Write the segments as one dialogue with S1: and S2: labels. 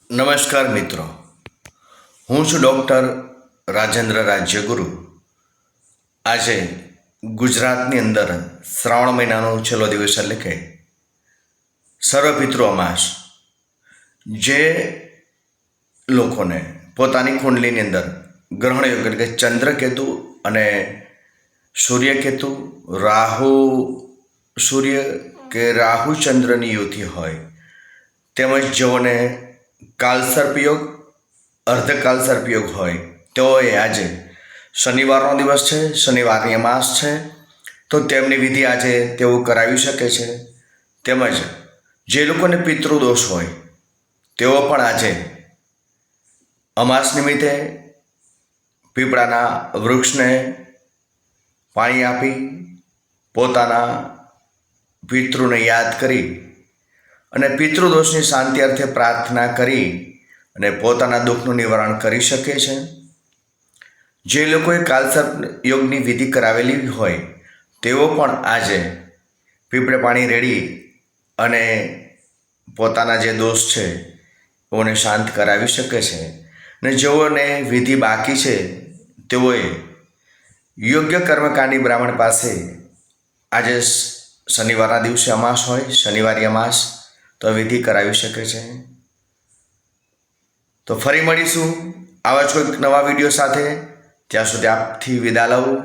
S1: નમસ્કાર મિત્રો, હું છું ડૉક્ટર રાજેન્દ્ર રાજ્યગુરુ. આજે ગુજરાતની અંદર શ્રાવણ મહિનાનો છેલ્લો દિવસ એટલે કે સર્વપિતૃ અમાસ. જે લોકોને પોતાની કુંડલીની અંદર ગ્રહણ યોગ એટલે કે ચંદ્રકેતુ અને સૂર્યકેતુ, રાહુ સૂર્ય કે રાહુ ચંદ્રની યુતિ હોય, તેમજ જેઓને કાલસર્પયોગ, અર્ધકાલસર્પયોગ હોય તેઓએ આજે શનિવારનો દિવસ છે, શનિવારની અમાસ છે, તો તેમની વિધિ આજે તેઓ કરાવી શકે છે. તેમજ જે લોકોને પિતૃદોષ હોય તેઓ પણ આજે અમાસ નિમિત્તે પીપળાના વૃક્ષને પાણી આપી પોતાના પિતૃને યાદ કરી અને પિતૃદોષની શાંતિ અર્થે પ્રાર્થના કરી અને પોતાના દુઃખનું નિવારણ કરી શકે છે. જે લોકોએ કાલસર્પ યોગની વિધિ કરાવેલી હોય તેઓ પણ આજે પીપળે પાણી રેડી અને પોતાના જે દોષ છે તેઓને શાંત કરાવી શકે છે. અને જેઓને વિધિ બાકી છે તેઓએ યોગ્ય કર્મકાંડી બ્રાહ્મણ પાસે આજે શનિવારના દિવસે અમાસ હોય, શનિવારી અમાસ, તો વિધિ કરાવી શકે છે. તો ફરી મળીશું આવા જ કોઈક નવા વિડીયો સાથે. ત્યાં સુધી આપથી વિદા લઉં.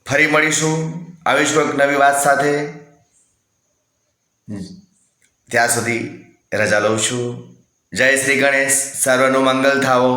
S1: ફરી મળીશું આવી જ કોઈક નવી વાત સાથે. ત્યાં સુધી રજા લઉં છું. જય શ્રી ગણેશ, સર્વનું મંગલ થાવો.